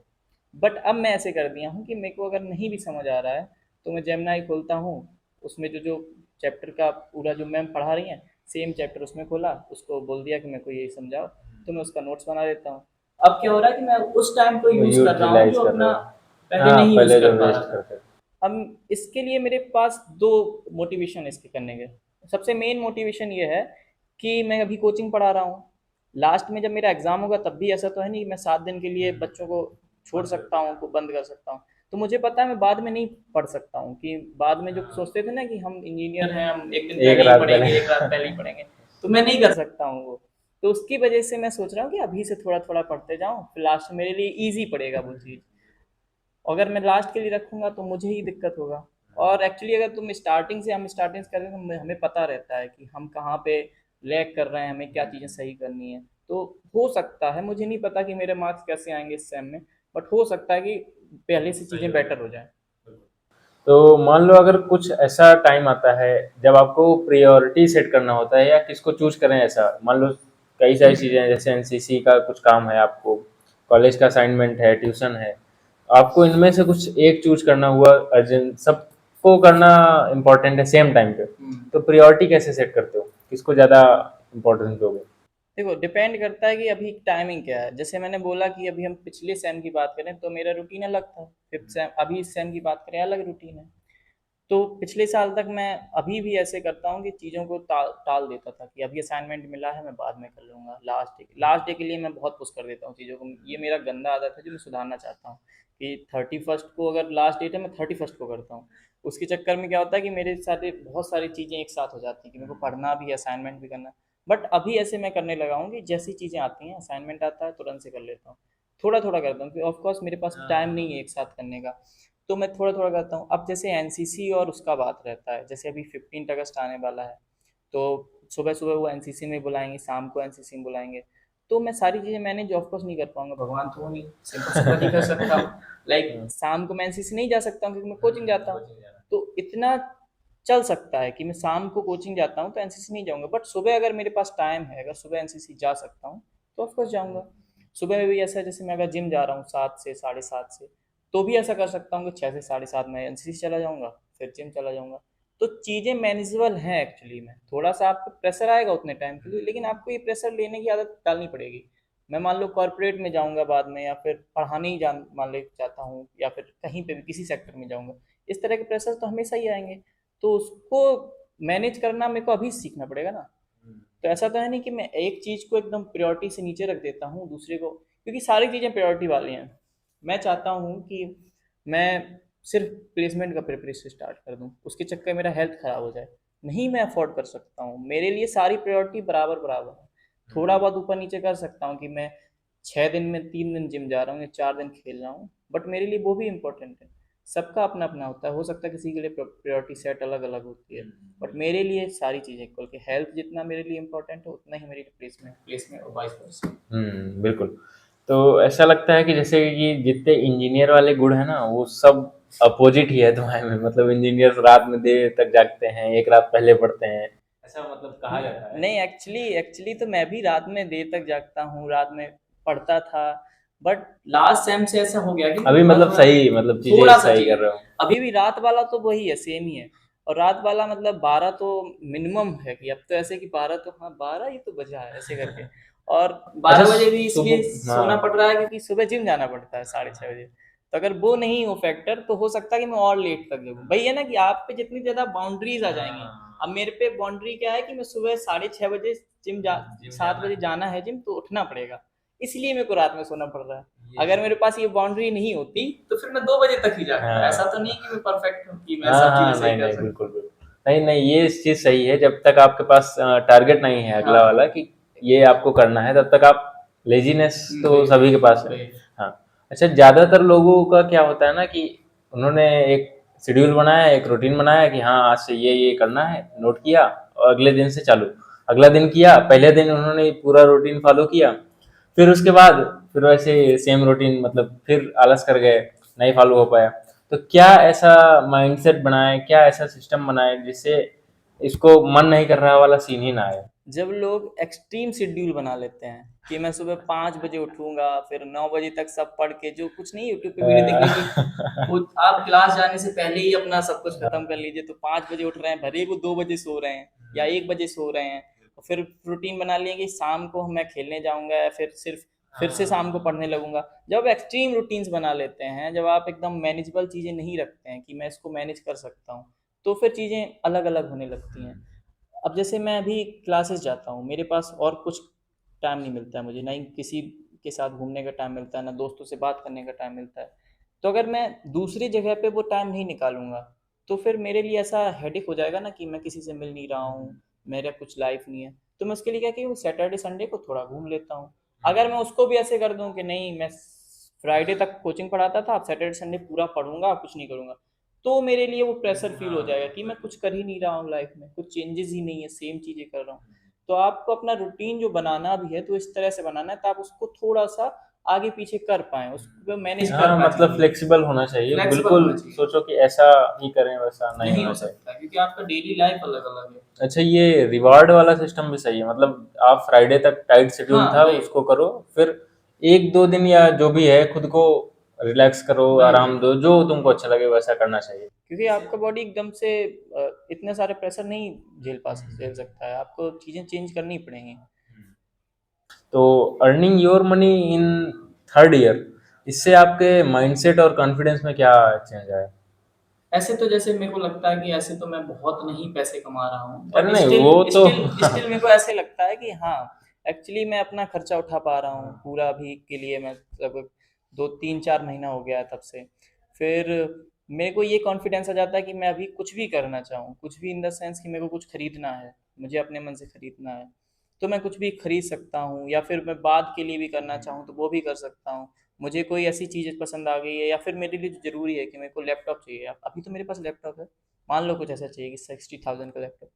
बट अब मैं ऐसे कर दिया हूँ कि मेरे को अगर नहीं भी समझ आ रहा है तो मैं जेमिनाई खोलता हूँ, उसमें जो जो चैप्टर का पूरा जो मैम पढ़ा रही हैं, सेम चैप्टर उसमें खोला, उसको बोल दिया कि मेरे को यही समझाओ, तो मैं उसका नोट्स बना लेता हूँ। अब क्या हो रहा है कि मैं उस टाइम को वो यूज़ कर रहा हूँ यूटिलाइज जो कर रहे अपना हो। पहले हाँ नहीं यूज़ पहले जो कर पा रहा वेस्ट था। करते थे। अब इसके लिए मेरे पास दो मोटिवेशन है इसके करने के। सबसे मेन मोटिवेशन ये है कि मैं अभी कोचिंग पढ़ा रहा हूँ, लास्ट में जब मेरा एग्ज़ाम होगा तब भी ऐसा तो है नहीं कि मैं 7 दिन के लिए बच्चों को छोड़ सकता हूँ, को बंद कर सकता हूँ। तो मुझे पता है मैं बाद में नहीं पढ़ सकता हूँ, कि बाद में जो सोचते थे ना कि हम इंजीनियर हैं, हम एक दिन एक पहले ही रात पहले। पढ़ेंगे, एक रात पहले ही पढ़ेंगे, तो मैं नहीं कर सकता हूँ वो। तो उसकी वजह से मैं सोच रहा हूँ कि अभी से थोड़ा थोड़ा पढ़ते जाऊँ, फिर लास्ट में मेरे लिए ईजी पड़ेगा वो चीज़। अगर मैं लास्ट के लिए रखूँगा तो मुझे ही दिक्कत होगा। और एक्चुअली अगर हम स्टार्टिंग से करें तो हमें पता रहता है कि हम कहाँ पे लैग कर रहे हैं, हमें क्या चीज़ें सही करनी है। तो हो सकता है, मुझे नहीं पता कि मेरे मार्क्स कैसे आएँगे इस सेम में, बट हो सकता है कि पहले से चीज़ें बेटर हो जाएँ। तो मान लो अगर कुछ ऐसा टाइम आता है जब आपको प्रायोरिटी सेट करना होता है या किसको चूज करें, ऐसा मान लो कई सारी चीज़ें हैं, जैसे एनसीसी का कुछ काम है आपको, कॉलेज का असाइनमेंट है, ट्यूशन है, आपको इनमें से कुछ एक चूज करना हुआ अर्जेंट, सबको करना इम्पोर्टेंट है सेम टाइम पे, तो प्रायोरिटी कैसे सेट करते हो, किसको ज़्यादा इम्पोर्टेंस दोगे? देखो डिपेंड करता है कि अभी टाइमिंग क्या है। जैसे मैंने बोला कि अभी हम पिछले सेम की बात करें तो मेरा रूटीन अलग था, फिफ्थ सेम, अभी इस सेम की बात करें अलग रूटीन है। तो पिछले साल तक मैं अभी भी ऐसे करता हूँ कि चीज़ों को टाल टाल देता था, कि अभी असाइनमेंट मिला है मैं बाद में कर लूँगा, लास्ट डे के लिए मैं बहुत पुश कर देता हूँ चीज़ों को। ये मेरा गंदा आदत है जो मैं सुधारना चाहता हूँ, कि 31st को अगर लास्ट डेट है मैं 31st को करता हूँ। उसके चक्कर में क्या होता है कि मेरे सारे बहुत सारी चीज़ें एक साथ हो जाती हैं, कि मेरे को पढ़ना भी है, असाइनमेंट भी करना है। बट अभी ऐसे मैं करने लगा हूँ कि जैसी चीज़ें आती हैं, असाइनमेंट आता है तुरंत से कर लेता हूँ, थोड़ा थोड़ा करता हूँ, क्योंकि ऑफकोर्स मेरे पास टाइम नहीं है एक साथ करने का। तो मैं थोड़ा थोड़ा करता हूँ। अब जैसे एनसीसी और उसका बात रहता है, जैसे अभी 15 अगस्त आने वाला है, तो सुबह सुबह वो एनसीसी में बुलाएंगे, शाम को एनसीसी में बुलाएंगे। तो मैं सारी चीज़ें मैनेज ऑफकोर्स नहीं कर पाऊंगा, भगवान तो नहीं, सिंपल सी बात ही कर सकता हूँ। लाइक शाम को मैं एनसीसी नहीं जा सकता हूँ क्योंकि मैं कोचिंग जाता हूँ। तो इतना चल सकता है कि मैं शाम को कोचिंग जाता हूँ तो एनसीसी नहीं जाऊँगा, बट सुबह अगर मेरे पास टाइम है, अगर सुबह एनसीसी जा सकता हूँ तो ऑफकोर्स जाऊँगा। सुबह में भी ऐसा है, जैसे मैं अगर जिम जा रहा हूँ 7 से 7:30 से, तो भी ऐसा कर सकता हूँ कि 6 से 7:30 मैं एनसीसी चला जाऊँगा, फिर जिम चला जाऊँगा। तो चीज़ें मैनेजेबल हैं एक्चुअली में, थोड़ा सा आपको प्रेशर आएगा उतने टाइम के लिए, लेकिन आपको ये प्रेशर लेने की आदत डालनी पड़ेगी। मैं मान लो कॉर्पोरेट में जाऊँगा बाद में, या फिर पढ़ाने ही मान ले चाहता हूँ, या फिर कहीं पे भी किसी सेक्टर में जाऊँगा, इस तरह के प्रेशर तो हमेशा ही आएंगे। तो उसको मैनेज करना मेरे को अभी सीखना पड़ेगा ना। तो ऐसा तो है नहीं कि मैं एक चीज़ को एकदम प्रायोरिटी से नीचे रख देता हूँ दूसरे को, क्योंकि सारी चीज़ें प्रायोरिटी वाली हैं। मैं चाहता हूँ कि मैं सिर्फ प्लेसमेंट का प्रिपरेशन स्टार्ट कर दूँ, उसके चक्कर में मेरा हेल्थ ख़राब हो जाए, नहीं मैं अफोर्ड कर सकता हूँ। मेरे लिए सारी प्रायोरिटी बराबर बराबर है। थोड़ा बहुत ऊपर नीचे कर सकता हूँ कि मैं 6 दिन में 3 दिन जिम जा रहा हूँ या 4 दिन खेल रहा हूँ, बट मेरे लिए वो भी इम्पोर्टेंट है। सबका अपना अपना होता है, हो सकता है किसी के लिए प्रायोरिटी सेट अलग अलग होती है, बट मेरे लिए सारी चीज़ें इक्वल कि हेल्थ जितना मेरे लिए इम्पोर्टेंट है उतना ही मेरे लिए प्लेसमेंट प्लेसमेंट और वाइस वर्सा। बिल्कुल। तो ऐसा लगता है कि जैसे कि जितने इंजीनियर वाले गुण है ना, वो सब अपोजिट ही है तुम्हारे में। मतलब इंजीनियर्स रात में देर तक जागते हैं, एक रात पहले पढ़ते हैं, ऐसा मतलब कहा जाता है। नहीं, एक्चुअली एक्चुअली तो मैं भी रात में देर तक जागता हूँ, रात में पढ़ता था, बट लास्ट सेम से ऐसा हो गया कि अभी मतलब सही, मतलब चीजें थोड़ा सा सही चीज़ कर रहे हो। अभी भी रात वाला तो वही है, सेम ही है। और रात वाला मतलब 12 तो मिनिमम है, कि अब तो ऐसे कि 12 तो हाँ 12 ही तो बजा है ऐसे करके। और 12 बजे भी इसलिए सोना पड़ रहा है क्योंकि सुबह जिम जाना पड़ता है 6:30 बजे। तो अगर वो नहीं हो फैक्टर तो हो सकता है कि मैं और लेट तक जगूँ। वही है ना कि आप पे जितनी ज़्यादा बाउंड्रीज आ जाएंगी। अब मेरे पे बाउंड्री क्या है कि मैं सुबह 6:30 बजे जिम जा 7 बजे जाना है जिम, तो उठना पड़ेगा, इसलिए मेरे को रात में सोना पड़ रहा है। अगर मेरे पास ये बाउंड्री नहीं होती तो फिर मैं 2 बजे तक ही जागता। हाँ। ऐसा तो नहीं कि मैं परफेक्ट हूँ कि मैं हाँ सब हाँ, चीजें नहीं सही कर नहीं, सकता बिल्कुल बिल्कुल। नहीं नहीं, ये चीज सही है। जब तक आपके पास टारगेट नहीं है अगला हाँ। वाला कि ये आपको करना है, तब तक आप लेजीनेस तो वही सभी के पास है। वही। हाँ। अच्छा, ज्यादातर लोगों का क्या होता है ना कि उन्होंने एक शेड्यूल बनाया, एक रूटीन बनाया कि हाँ आज से ये करना है, नोट किया, और अगले दिन से चालू। अगला दिन किया, पहले दिन उन्होंने पूरा रूटीन फॉलो किया, फिर उसके बाद फिर वैसे सेम रूटीन, मतलब फिर आलस कर गए, नहीं फॉलो हो पाया। तो क्या ऐसा माइंडसेट बनाए, क्या ऐसा सिस्टम बनाए जिससे इसको मन नहीं कर रहा वाला सीन ही ना आए। जब लोग एक्सट्रीम शेड्यूल बना लेते हैं कि मैं सुबह 5 बजे उठूंगा, फिर 9 बजे तक सब पढ़ के, जो कुछ नहीं यूट्यूब पे वीडियो देख लीजिए, वो आप क्लास जाने से पहले ही अपना सब कुछ खत्म कर लीजिए, तो 5 बजे उठ रहे हैं, भले ही वो 2 बजे सो रहे हैं या 1 बजे सो रहे हैं, और फिर रूटीन बना लिए कि शाम को मैं खेलने जाऊंगा या फिर से शाम को पढ़ने लगूंगा। जब एक्सट्रीम रूटीन्स बना लेते हैं, जब आप एकदम मैनेजेबल चीज़ें नहीं रखते हैं कि मैं इसको मैनेज कर सकता हूँ, तो फिर चीज़ें अलग अलग होने लगती हैं। अब जैसे मैं अभी क्लासेस जाता हूँ, मेरे पास और कुछ टाइम नहीं मिलता है मुझे, ना ही किसी के साथ घूमने का टाइम मिलता है, ना दोस्तों से बात करने का टाइम मिलता है। तो अगर मैं दूसरी जगह पे वो टाइम नहीं निकालूंगा, तो फिर मेरे लिए ऐसा हेडेक हो जाएगा ना कि मैं किसी से मिल नहीं रहा हूँ, मेरा कुछ लाइफ नहीं है। तो मैं उसके लिए क्या कि सैटरडे संडे को थोड़ा घूम लेता हूँ। अगर मैं उसको भी ऐसे कर दूं कि नहीं, मैं फ्राइडे तक कोचिंग पढ़ाता था, अब सैटरडे संडे पूरा पढ़ूंगा, कुछ नहीं करूंगा, तो मेरे लिए वो प्रेशर फील हो जाएगा कि मैं कुछ कर ही नहीं रहा हूँ लाइफ में, कुछ चेंजेस ही नहीं है, सेम चीज़ें कर रहा हूँ। तो आपको अपना रूटीन जो बनाना भी है तो इस तरह से बनाना है तो आप उसको थोड़ा सा आगे पीछे कर पाए, उसको मैनेज कर हाँ, पाए, मतलब फ्लेक्सिबल होना चाहिए। फ्लेक्सिबल बिल्कुल होना चाहिए। सोचो कि ऐसा ही करें, वैसा नहीं नहीं होना हो चाहिए। सकता क्योंकि आपका डेली लाइफ अलग अलग है। अच्छा, ये रिवार्ड वाला सिस्टम भी सही है। मतलब आप फ्राइडे तक टाइट शेड्यूल हाँ था वही उसको करो, फिर एक दो दिन या जो भी है खुद को रिलैक्स करो, वही आराम वही। दो, जो तुमको अच्छा लगे वैसा करना चाहिए। क्योंकि आपका बॉडी एकदम से इतने सारे प्रेशर नहीं झेल सकता है, आपको चीज़ें चेंज करनी पड़ेंगी। तो earning your money in third year, इससे आपके माइंडसेट और कॉन्फिडेंस में क्या चेंज आया। ऐसे तो जैसे मेरे को लगता है कि ऐसे तो मैं बहुत नहीं पैसे कमा रहा हूँ, अरे बट नहीं, स्टिल वो तो स्टिल स्टिल मेरे को ऐसे लगता है कि हाँ, एक्चुअली मैं अपना खर्चा उठा पा रहा हूँ पूरा। अभी के लिए मैं लगभग 2 3 4 महीना हो गया है तब से। फिर मेरे को ये कॉन्फिडेंस आ जाता है कि मैं अभी कुछ भी करना चाहूँ, कुछ भी इन द सेंस कि मेरे को कुछ खरीदना है, मुझे अपने मन से खरीदना है, तो मैं कुछ भी खरीद सकता हूँ, या फिर मैं बाद के लिए भी करना चाहूँ तो वो भी कर सकता हूँ। मुझे कोई ऐसी चीज़ पसंद आ गई है, या फिर मेरे लिए ज़रूरी है कि मेरे को लैपटॉप चाहिए, अभी तो मेरे पास लैपटॉप है, मान लो कुछ ऐसा चाहिए कि 60,000 का लैपटॉप,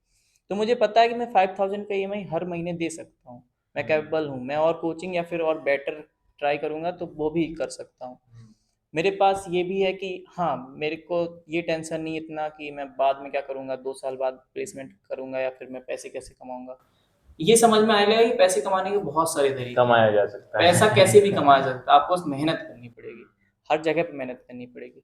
तो मुझे पता है कि मैं 5,000 का ईएमआई हर महीने दे सकता हूँ, मैं कैपेबल हूँ, मैं और कोचिंग या फिर और बेटर ट्राई करूँगा तो वो भी कर सकता हूँ। मेरे पास ये भी है कि हाँ, मेरे को ये टेंशन नहीं इतना कि मैं बाद में क्या करूँगा, 2 साल बाद प्लेसमेंट करूँगा या फिर मैं पैसे कैसे कमाऊँगा। ये समझ में आएगा कि पैसे कमाने के बहुत सारे तरीके हैं, कमाया जा सकता है। पैसा कैसे भी कमाया जा सकता है, आपको बस मेहनत करनी पड़ेगी, हर जगह पे मेहनत करनी पड़ेगी।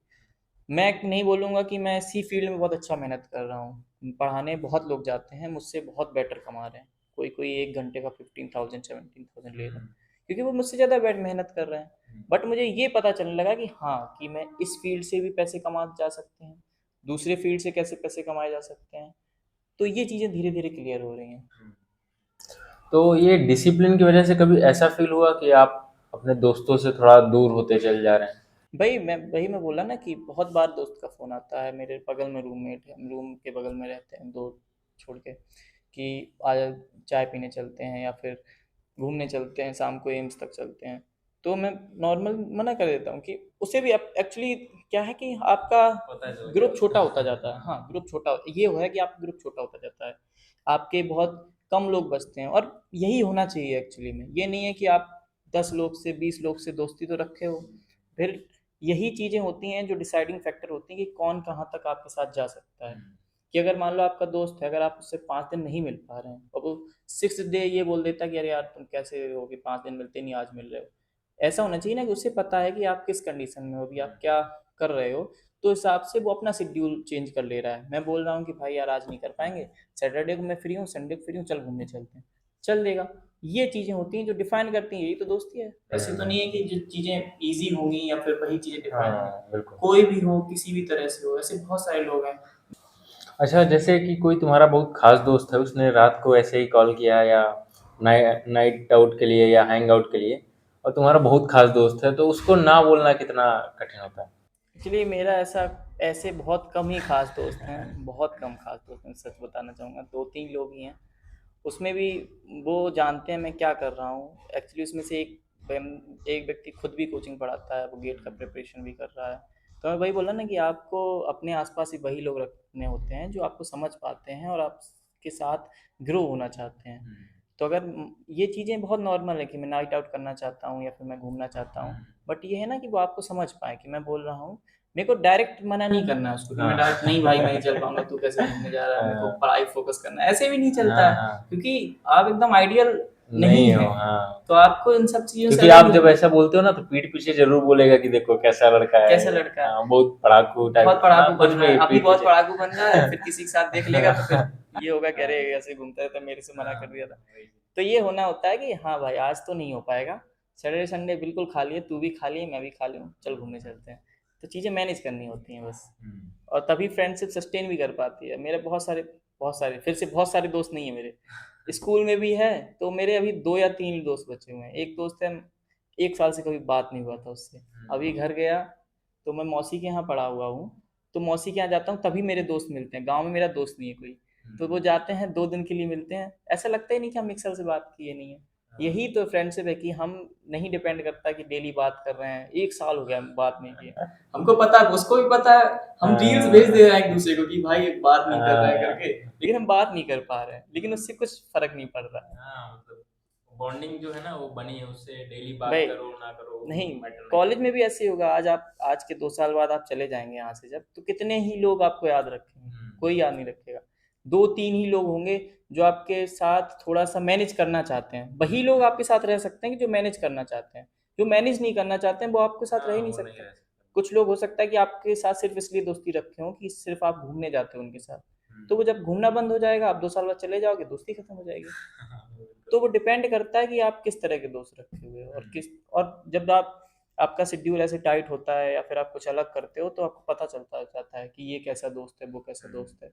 मैं नहीं बोलूँगा कि मैं इसी फील्ड में बहुत अच्छा मेहनत कर रहा हूँ, पढ़ाने बहुत लोग जाते हैं मुझसे बहुत बेटर कमा रहे हैं, कोई कोई 1 घंटे का 15,000 17,000 ले रहे हैं, क्योंकि वो मुझसे ज़्यादा मेहनत कर रहे हैं। बट मुझे ये पता चलने लगा कि हाँ, कि मैं इस फील्ड से भी पैसे कमा जा सकते हैं, दूसरे फील्ड से कैसे पैसे कमाए जा सकते हैं। तो ये चीज़ें धीरे धीरे क्लियर हो रही हैं। तो ये डिसिप्लिन की वजह से कभी ऐसा फील हुआ कि आप अपने दोस्तों से थोड़ा दूर होते चले जा रहे हैं? वही मैं बोला ना कि बहुत बार दोस्त का फ़ोन आता है, मेरे बगल में रूममेट है, हम रूम के बगल में रहते हैं दो छोड़ के, कि आज चाय पीने चलते हैं या फिर घूमने चलते हैं, शाम को एम्स तक चलते हैं। तो मैं नॉर्मल मना कर देता हूँ कि उसे भी एक्चुअली क्या है कि आपका ग्रुप छोटा होता जाता है। हाँ, ग्रुप छोटा ये है कि आपका ग्रुप छोटा होता जाता है, आपके बहुत कम लोग बचते हैं, और यही होना चाहिए एक्चुअली में। ये नहीं है कि आप 10 लोग से 20 लोग से दोस्ती तो रखे हो, फिर यही चीज़ें होती हैं जो डिसाइडिंग फैक्टर होती हैं कि कौन कहाँ तक आपके साथ जा सकता है। कि अगर मान लो आपका दोस्त है, अगर आप उससे 5 दिन नहीं मिल पा रहे हैं और वो 6th डे ये बोल देता है कि अरे यार तुम कैसे हो कि 5 दिन मिलते नहीं, आज मिल रहे हो। ऐसा होना चाहिए ना कि उसे पता है कि आप किस कंडीशन में हो, अभी आप क्या कर रहे हो, तो हिसाब से वो अपना शेड्यूल चेंज कर ले रहा है। मैं बोल रहा हूँ कि भाई यार आज नहीं कर पाएंगे, सैटरडे को मैं फ्री हूँ, संडे को फ्री हूँ, चल घूमने चलते हैं, चल देगा। ये चीज़ें होती हैं जो डिफाइन करती हैं, यही तो दोस्ती है। ऐसे तो नहीं है कि जो चीज़ें ईजी होंगी या फिर वही चीज़ें डिफाइन होंगी। हाँ, बिल्कुल। कोई भी हो, किसी भी तरह से हो, ऐसे बहुत सारे लोग हैं। अच्छा, जैसे कि कोई तुम्हारा बहुत खास दोस्त है, उसने रात को ऐसे ही कॉल किया या नाइट आउट के लिए या हैंग आउट के लिए, और तुम्हारा बहुत खास दोस्त है, तो उसको ना बोलना कितना कठिन होता है? एक्चुअली मेरा ऐसे बहुत कम ही खास दोस्त हैं, बहुत कम खास दोस्त हैं, सच बताना चाहूँगा, 2-3 लोग ही हैं। उसमें भी वो जानते हैं मैं क्या कर रहा हूँ। एक्चुअली उसमें से एक व्यक्ति खुद भी कोचिंग पढ़ाता है, वो गेट का प्रिपरेशन भी कर रहा है। तो मैं वही बोला ना कि आपको अपने आसपास ही वही लोग रखने होते हैं जो आपको समझ पाते हैं और आपके साथ ग्रो होना चाहते हैं। तो अगर ये चीज़ें बहुत नॉर्मल है कि मैं नाइट आउट करना चाहता हूँ या फिर मैं घूमना चाहता हूँ, बट ये है ना कि वो आपको समझ पाए कि मैं बोल रहा हूँ। मेरे को डायरेक्ट मना नहीं करना है उसको कि मैं डायरेक्ट नहीं भाई मैं नहीं चल पाऊंगा, तू कैसे घूमने जा रहा है, मेरे को पढ़ाई फोकस करना है, ऐसे भी नहीं चलता है। हाँ, क्योंकि आप एकदम आइडियल नहीं नहीं है, हो, हाँ। तो आपको इन सब चीज़ों से क्योंकि अलग आप ही जब होना ऐसा बोलते हो ना तो पीठ पीछे जरूर बोलेगा कि देखो कैसा लड़का है, कैसा लड़का है, हाँ, बहुत पढ़ाकू टाइप, बहुत पढ़ाकू कुछ बन रहा भी है, अभी पीठ बहुत पीछे। पढ़ाकू बन रहा है, फिर किसी के साथ देख लेगा तो फिर ये होगा कि अरे ऐसे घूमता रहता, मेरे से मना कर दिया था। तो ये होना होता है कि हाँ भाई आज तो नहीं हो पाएगा, सैटरडे संडे बिल्कुल खाली है, तू भी खाली है, मैं भी खाली हूँ, चल घूमने चलते हैं। तो चीज़ें मैनेज करनी होती हैं बस, और तभी फ्रेंडशिप सस्टेन भी कर पाती है। मेरे बहुत सारे फिर से बहुत सारे दोस्त नहीं है मेरे, स्कूल में भी है। तो मेरे अभी 2 या 3 दोस्त बचे हुए हैं। एक दोस्त है, 1 साल से कभी बात नहीं हुआ था उससे, अभी घर गया, तो मैं मौसी के यहाँ पड़ा हुआ हूँ, तो मौसी के यहाँ जाता हूँ तभी मेरे दोस्त मिलते हैं, गाँव में मेरा दोस्त नहीं है कोई। तो वो जाते हैं 2 दिन के लिए मिलते हैं, ऐसा लगता ही नहीं कि हम 1 साल से बात किए नहीं है। यही तो फ्रेंडशिप है कि हम नहीं डिपेंड करता कि डेली बात कर रहे हैं, 1 साल हो गया हम बात नहीं किए, हमको पता है, उसको भी पता है, हम रील्स भेज दे रहे हैं एक दूसरे को कि भाई बात नहीं कर रहे हैं करके, लेकिन हम बात नहीं कर पा रहे हैं, लेकिन उससे कुछ फर्क नहीं पड़ रहा है। हाँ, मतलब बॉन्डिंग जो है ना वो बनी है, उससे डेली बात भाई करो ना करो नहीं, मैटर नहीं कॉलेज करता। में भी ऐसे ही होगा। आज के 2 साल बाद आप चले जाएंगे यहाँ से जब, तो कितने ही लोग आपको याद रखेंगे, कोई याद नहीं रखेगा। 2-3 ही लोग होंगे जो आपके साथ थोड़ा सा मैनेज करना चाहते हैं, वही लोग आपके साथ रह सकते हैं कि जो मैनेज करना चाहते हैं। जो मैनेज नहीं करना चाहते हैं वो आपके साथ रह ही हाँ, नहीं वो नहीं सकते। रह सकता। कुछ लोग हो सकता है कि आपके साथ सिर्फ इसलिए दोस्ती रखे हों कि सिर्फ आप घूमने जाते हो उनके साथ, तो वो जब घूमना बंद हो जाएगा, आप 2 साल बाद चले जाओगे, दोस्ती खत्म हो जाएगी। हाँ, बिल्कुल। तो वो डिपेंड करता है कि आप किस तरह के दोस्त रखे हुए हो, और जब आपका शेड्यूल ऐसे टाइट होता है या फिर आप कुछ अलग करते हो, तो आपको पता चलता जाता है कि ये कैसा दोस्त है, वो कैसा दोस्त है।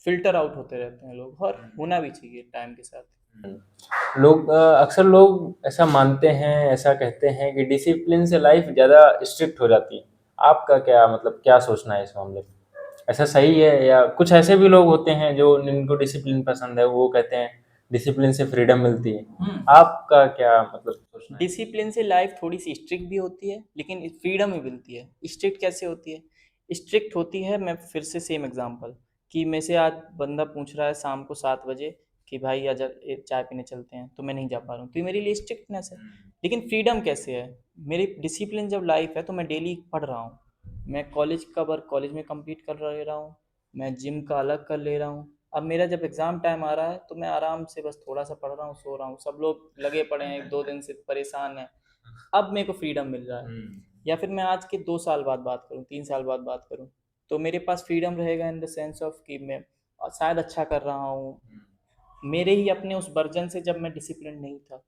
फिल्टर आउट होते रहते हैं लोग, और होना भी चाहिए टाइम के साथ। अक्सर लोग ऐसा मानते हैं, ऐसा कहते हैं कि डिसिप्लिन से लाइफ ज़्यादा स्ट्रिक्ट हो जाती है। आपका क्या मतलब, क्या सोचना है इस मामले में? ऐसा सही है, या कुछ ऐसे भी लोग होते हैं जो जिनको डिसिप्लिन पसंद है, वो कहते हैं डिसिप्लिन से फ्रीडम मिलती है। आपका क्या मतलब सोचना है? डिसिप्लिन से लाइफ थोड़ी सी स्ट्रिक्ट भी होती है, लेकिन फ्रीडम भी मिलती है। स्ट्रिक्ट कैसे होती है? स्ट्रिक्ट होती है, मैं फिर से सेम एग्जांपल, कि मेरे से आज बंदा पूछ रहा है शाम को 7 बजे कि भाई आज चाय पीने चलते हैं, तो मैं नहीं जा पा रहा हूँ, तो ये मेरे लिए स्ट्रिक्टनेस है। लेकिन फ्रीडम कैसे है? मेरी डिसिप्लिन जब लाइफ है तो मैं डेली पढ़ रहा हूँ, मैं कॉलेज का वर्क कॉलेज में कंप्लीट कर ले रहा हूँ, मैं जिम का अलग कर ले रहा हूँ। अब मेरा जब एग्ज़ाम टाइम आ रहा है तो मैं आराम से बस थोड़ा सा पढ़ रहा हूँ, सो रहा हूँ, सब लोग लगे पड़े हैं 1-2 दिन से परेशान हैं। अब मेरे को फ्रीडम मिल रहा है। या फिर मैं आज के 2 साल बाद बात करूँ, 3 साल बाद बात करूँ, तो मेरे पास फ्रीडम रहेगा इन द सेंस ऑफ कि मैं शायद अच्छा कर रहा हूँ, मेरे ही अपने उस वर्जन से जब मैं डिसिप्लिन नहीं था।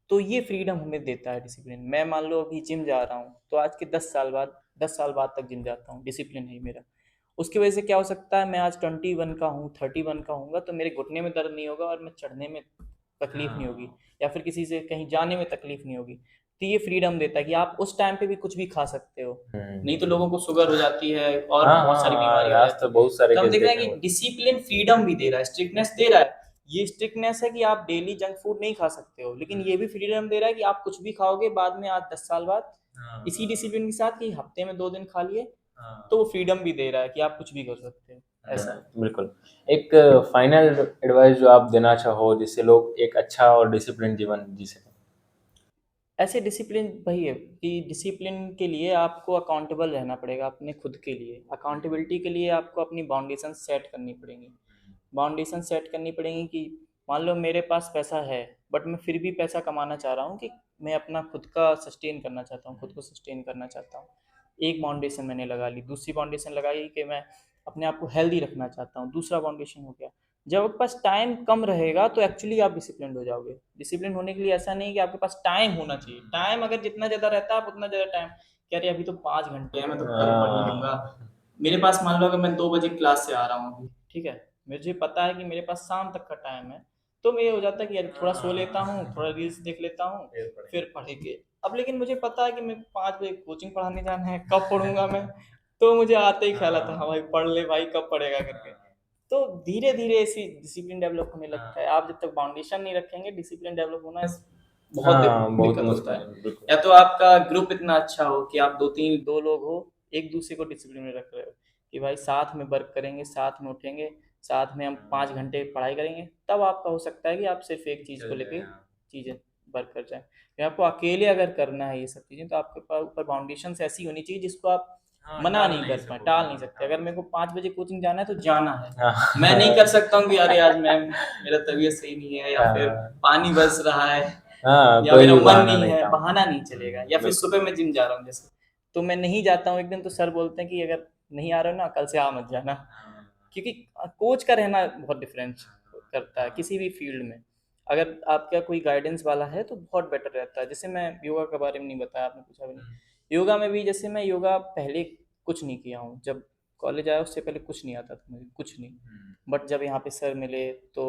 तो ये फ्रीडम हमें देता है डिसिप्लिन। मैं मान लो अभी जिम जा रहा हूँ, तो आज के 10 साल बाद 10 साल बाद तक जिम जाता हूँ, डिसिप्लिन है मेरा। उसकी वजह से क्या हो सकता है, मैं आज 21 का हूँ, 31 का हूँगा, तो मेरे घुटने में दर्द नहीं होगा और मैं चढ़ने में तकलीफ नहीं होगी, या फिर किसी से कहीं जाने में तकलीफ नहीं होगी। तो ये फ्रीडम देता है कि आप उस टाइम पे भी कुछ भी खा सकते हो। नहीं तो लोगों को शुगर हो जाती है और हाँ बहुत सारी हाँ, बीमारियां हो आज जाती तो है। बहुत सारे तो हम केस देख रहे देखे हैं कि हैं। डिसिप्लिन फ्रीडम भी दे रहा है, स्ट्रिक्टनेस दे रहा है। ये स्ट्रिक्टनेस है कि आप डेली जंक फूड नहीं खा सकते हो, लेकिन ये भी फ्रीडम दे रहा है कि आप कुछ भी खाओगे बाद में, आज 10 साल बाद, इसी डिसिप्लिन के साथ कि हफ्ते में 2 दिन खा लिए, तो वो फ्रीडम भी दे रहा है कि आप कुछ भी कर सकते हो। ऐसा है। बिल्कुल। एक फाइनल एडवाइस जो आप देना चाहो जिससे लोग एक अच्छा और डिसिप्लिन जीवन जी सकें। ऐसे डिसिप्लिन वही है कि डिसिप्लिन के लिए आपको अकाउंटेबल रहना पड़ेगा अपने खुद के लिए। अकाउंटेबिलिटी के लिए आपको अपनी बाउंडेशन सेट करनी पड़ेंगी। बाउंडेशन सेट करनी पड़ेंगी कि मान लो मेरे पास पैसा है, बट मैं फिर भी पैसा कमाना चाह रहा हूँ कि मैं अपना खुद का सस्टेन करना चाहता हूँ, खुद को सस्टेन करना चाहता हूँ। एक बाउंडेशन मैंने लगा ली, दूसरी बाउंडेशन लगाई कि मैं अपने आप को हेल्दी रखना चाहता हूँ, दूसरा बाउंडेशन हो गया। जब आपके पास टाइम कम रहेगा तो एक्चुअली आप डिसिप्लिन हो जाओगे। डिसिप्लिन होने के लिए ऐसा नहीं कि आपके पास टाइम होना चाहिए, टाइम अगर जितना ज़्यादा रहता है आप उतना ज़्यादा टाइम, कह रहे अभी तो 5 घंटे हैं, मैं तो कल पढ़ ही लूंगा। मेरे पास मान लो अगर मैं 2 बजे क्लास से आ रहा हूँ, ठीक है, मुझे पता है कि मेरे पास शाम तक का टाइम है, तो मैं ये हो जाता है कि यार थोड़ा सो लेता हूँ, थोड़ा रील्स देख लेता हूँ, फिर पढ़ेंगे। अब लेकिन मुझे पता है कि मैं 5 बजे कोचिंग पढ़ाने जाना है, कब पढ़ूंगा मैं, तो मुझे आते ही ख्याल आता है हाँ भाई पढ़ ले भाई, कब पढ़ेगा करके। तो धीरे धीरे ऐसी डिसिप्लिन डेवलप होने लगता है। आप जब तक बाउंडेशन नहीं रखेंगे, डिसिप्लिन डेवलप होना बहुत हाँ, बहुत दिक्कत मुश्किल होता है, है। बिल्कुल। या तो आपका ग्रुप इतना अच्छा हो कि आप दो लोग हो, एक दूसरे को डिसिप्लिन में रख रहे हो कि भाई साथ में वर्क करेंगे, साथ में उठेंगे, साथ में हम 5 घंटे पढ़ाई करेंगे, तब आपका हो सकता है कि आप सिर्फ एक चीज़ को लेके चीज़ें वर्क कर जाए। या आपको अकेले अगर करना है ये सब चीज़ें, तो आपके पास ऊपर बाउंडेशन ऐसी होनी चाहिए जिसको आप मना नहीं कर पाए, टाल नहीं सकते। अगर मेरे को 5 बजे कोचिंग जाना है तो जाना है, हाँ मैं नहीं कर सकता हूँ कि अरे आज मैम मेरा तबीयत सही नहीं है, या फिर हाँ, पानी बरस रहा है, हाँ, या कोई मेरा भी मन बहाना नहीं नहीं है, काम। बहाना नहीं चलेगा। या फिर बिल्कुल। सुबह मैं जिम जा रहा हूँ जैसे, तो मैं नहीं जाता हूँ एक दिन, तो सर बोलते हैं कि अगर नहीं आ रहे हो ना, कल से आ मत जाना। क्योंकि कोच का रहना बहुत डिफरेंस करता है किसी भी फील्ड में। अगर आपका कोई गाइडेंस वाला है तो बहुत बेटर रहता है। जैसे मैं योगा के बारे में नहीं बताया, आपने पूछा भी नहीं। योगा में भी जैसे मैं योगा पहले कुछ नहीं किया हूँ, जब कॉलेज आया उससे पहले कुछ नहीं आता था मुझे, कुछ नहीं। बट जब यहाँ पे सर मिले तो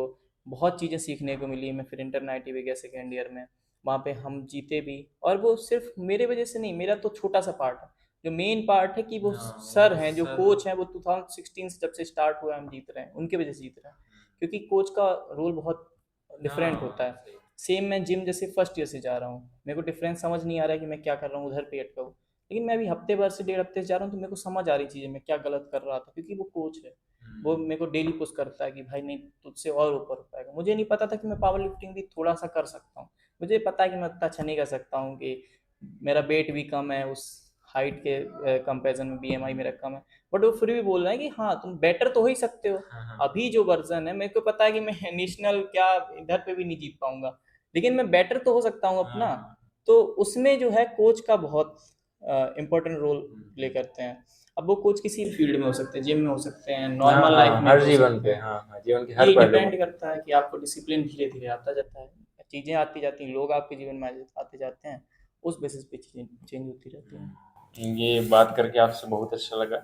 बहुत चीज़ें सीखने को मिली। मैं फिर इंटरन आई टी भी गया सेकेंड ईयर में, वहाँ पे हम जीते भी। और वो सिर्फ मेरे वजह से नहीं, मेरा तो छोटा सा पार्ट है। जो मेन पार्ट है कि वो सर हैं, जो कोच हैं, वो 2016 से जब से स्टार्ट हुआ है हम जीत रहे हैं, उनके वजह से जीत रहे हैं। क्योंकि कोच का रोल बहुत डिफरेंट होता है। सेम मैं जिम जैसे फर्स्ट ईयर से जा रहा हूँ, मेरे को डिफरेंस समझ नहीं आ रहा है कि मैं क्या कर रहा हूँ, उधर पे अटका हूँ। लेकिन मैं अभी हफ्ते भर से, 1.5 हफ्ते से जा रहा हूँ, तो मेरे को समझ आ रही चीज़ें, मैं क्या गलत कर रहा था, क्योंकि वो कोच है। वो मेरे को डेली पुश करता है कि भाई नहीं, तुझसे और ऊपर हो पाएगा। मुझे नहीं पता था कि मैं पावर लिफ्टिंग भी थोड़ा सा कर सकता हूँ। मुझे पता है कि मैं उतना अच्छा नहीं कर सकता हूँ, कि मेरा वेट भी कम है, उस हाइट के कंपेरिजन में बीएमआई मेरा कम है। बट वो फिर भी बोल रहे हैं कि हाँ तुम बेटर तो हो ही सकते हो। अभी जो वर्जन है, मेरे को पता है कि मैं नेशनल क्या इधर पे भी नहीं जीत पाऊंगा, लेकिन मैं बेटर तो हो सकता हूँ अपना। तो उसमें जो है कोच का बहुत इम्पोर्टेंट रोल प्ले करते हैं। अब वो कोच किसी फील्ड में हो सकते हैं, जिम में हो सकते हैं, हाँ नॉर्मल लाइफ हाँ, में हर भी हो जीवन सकते पे, हैं। हाँ हाँ, जीवन के हर ये पहलू में। डिपेंड करता है कि आपको डिसिप्लिन धीरे धीरे आता जाता है, चीज़ें आती जाती हैं, लोग आपके जीवन में आते जाते हैं, उस बेसिस पे चीज़ें चेंज होती रहती हैं। ये बात करके आपसे बहुत अच्छा लगा।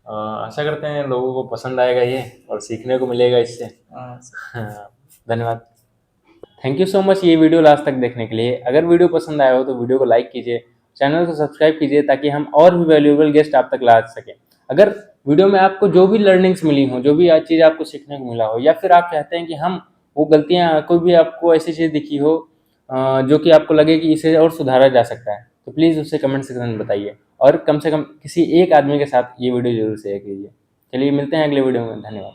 आशा करते हैं लोगों को पसंद आएगा ये और सीखने को मिलेगा इससे। हाँ हाँ, धन्यवाद। थैंक यू सो मच ये वीडियो लास्ट तक देखने के लिए। अगर वीडियो पसंद आया हो तो वीडियो को लाइक कीजिए, चैनल को सब्सक्राइब कीजिए ताकि हम और भी वैल्यूएबल गेस्ट आप तक ला सकें। अगर वीडियो में आपको जो भी लर्निंग्स मिली हो, जो भी चीज़ आपको सीखने को मिला हो, या फिर आप चाहते हैं कि हम वो गलतियाँ, कोई भी आपको ऐसी चीज़ दिखी हो जो कि आपको लगे कि इसे और सुधारा जा सकता है, तो प्लीज़ उसे कमेंट सेक्शन में बताइए। और कम से कम किसी एक आदमी के साथ ये वीडियो जरूर शेयर कीजिए। चलिए मिलते हैं अगले वीडियो में। धन्यवाद।